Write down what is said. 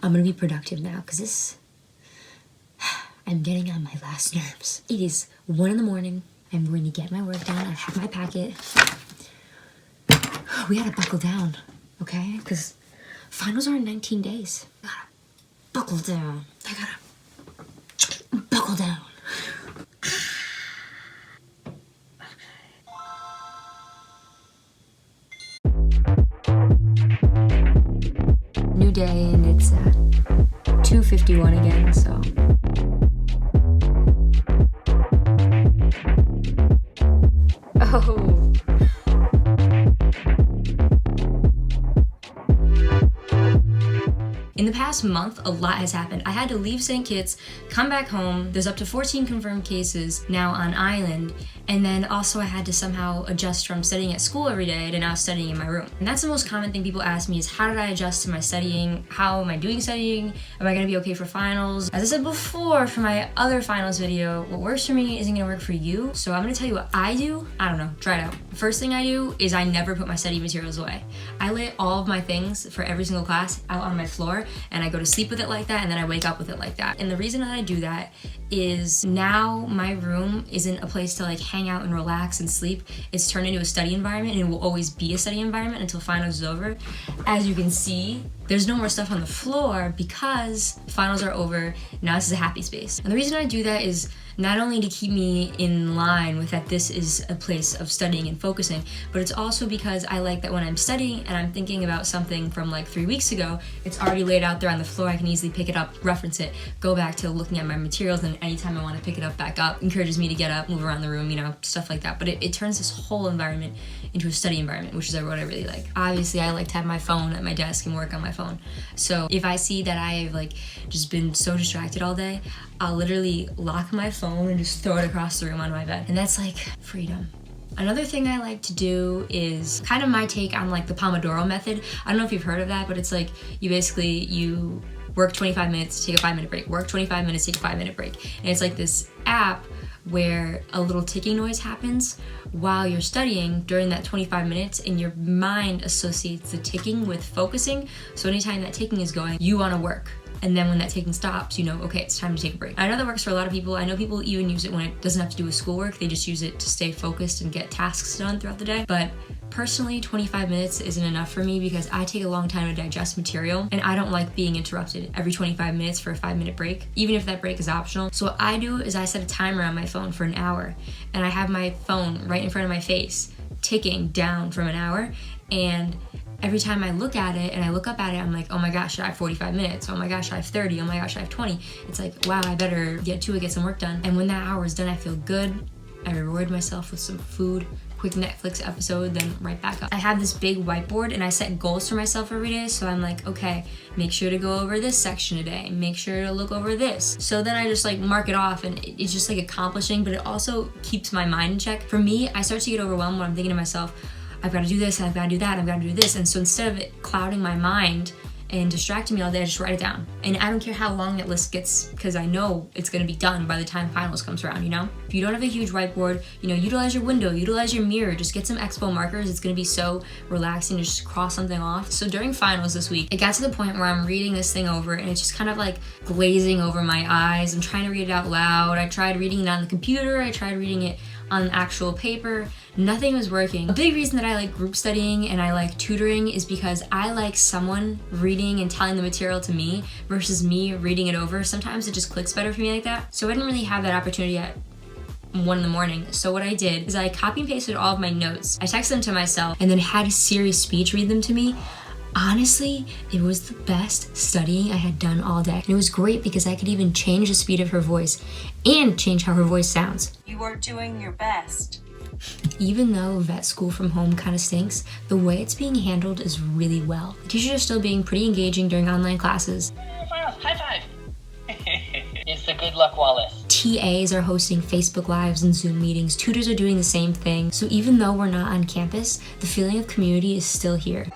I'm gonna be productive now because I'm getting on my last nerves. It is 1 a.m. I'm going to get my work done. I have my packet. We gotta buckle down, okay? Because finals are in 19 days. Gotta buckle down. I gotta buckle down. New day, and it's 2:51 again, so. Oh. In the past month, a lot has happened. I had to leave St. Kitts, come back home. There's up to 14 confirmed cases now on island. And then also I had to somehow adjust from studying at school every day to now studying in my room. And that's the most common thing people ask me is how did I adjust to my studying? How am I doing studying? Am I gonna be okay for finals? As I said before for my other finals video, what works for me isn't gonna work for you. So I'm gonna tell you what I do. I don't know, try it out. First thing I do is I never put my study materials away. I lay all of my things for every single class out on my floor and I go to sleep with it like that and then I wake up with it like that. And the reason that I do that is now my room isn't a place to like hang out and relax and sleep. It's turned into a study environment and it will always be a study environment until finals is over. As you can see, there's no more stuff on the floor because finals are over. Now this is a happy space. And the reason I do that is not only to keep me in line with that this is a place of studying and focusing, but it's also because I like that when I'm studying and I'm thinking about something from like 3 weeks ago, it's already laid out there on the floor. I can easily pick it up, reference it, go back to looking at my materials, and anytime I want to pick it up back up, encourages me to get up, move around the room, you know, stuff like that. But it turns this whole environment into a study environment, which is what I really like. Obviously, I like to have my phone at my desk and work on my phone. So if I see that I've like just been so distracted all day, I'll literally lock my phone and just throw it across the room on my bed. And that's like freedom. Another thing I like to do is kind of my take on like the Pomodoro method. I don't know if you've heard of that, but it's like you work 25 minutes, take a 5-minute break, work 25 minutes, take a 5-minute break. And it's like this app where a little ticking noise happens while you're studying during that 25 minutes and your mind associates the ticking with focusing. So anytime that ticking is going, you want to work. And then when that ticking stops, you know, okay, it's time to take a break. I know that works for a lot of people. I know people even use it when it doesn't have to do with schoolwork. They just use it to stay focused and get tasks done throughout the day. But personally, 25 minutes isn't enough for me because I take a long time to digest material and I don't like being interrupted every 25 minutes for a 5-minute break, even if that break is optional. So what I do is I set a timer on my phone for an hour and I have my phone right in front of my face, ticking down from an hour. And every time I look at it and I look up at it, I'm like, oh my gosh, I have 45 minutes. Oh my gosh, I have 30. Oh my gosh, I have 20. It's like, wow, I better get to it, get some work done. And when that hour is done, I feel good. I reward myself with some food, quick Netflix episode, then right back up. I have this big whiteboard and I set goals for myself every day. So I'm like, okay, make sure to go over this section today. Make sure to look over this. So then I just like mark it off and it's just like accomplishing, but it also keeps my mind in check. For me, I start to get overwhelmed when I'm thinking to myself, I've got to do this, I've got to do that, I've got to do this. And so instead of it clouding my mind and distracting me all day, I just write it down. And I don't care how long that list gets because I know it's going to be done by the time finals comes around, you know? If you don't have a huge whiteboard, you know, utilize your window, utilize your mirror, just get some expo markers. It's going to be so relaxing to just cross something off. So during finals this week, it got to the point where I'm reading this thing over and it's just kind of like glazing over my eyes. I'm trying to read it out loud. I tried reading it on the computer. I tried reading it on actual paper. Nothing was working. A big reason that I like group studying and I like tutoring is because I like someone reading and telling the material to me versus me reading it over. Sometimes it just clicks better for me like that. So I didn't really have that opportunity at 1 a.m. So what I did is I copy and pasted all of my notes. I texted them to myself and then had Siri speech read them to me. Honestly, it was the best studying I had done all day. And it was great because I could even change the speed of her voice and change how her voice sounds. You are doing your best. Even though vet school from home kind of stinks, the way it's being handled is really well. The teachers are still being pretty engaging during online classes. High five! It's the good luck Wallace. TAs are hosting Facebook Lives and Zoom meetings. Tutors are doing the same thing. So even though we're not on campus, the feeling of community is still here.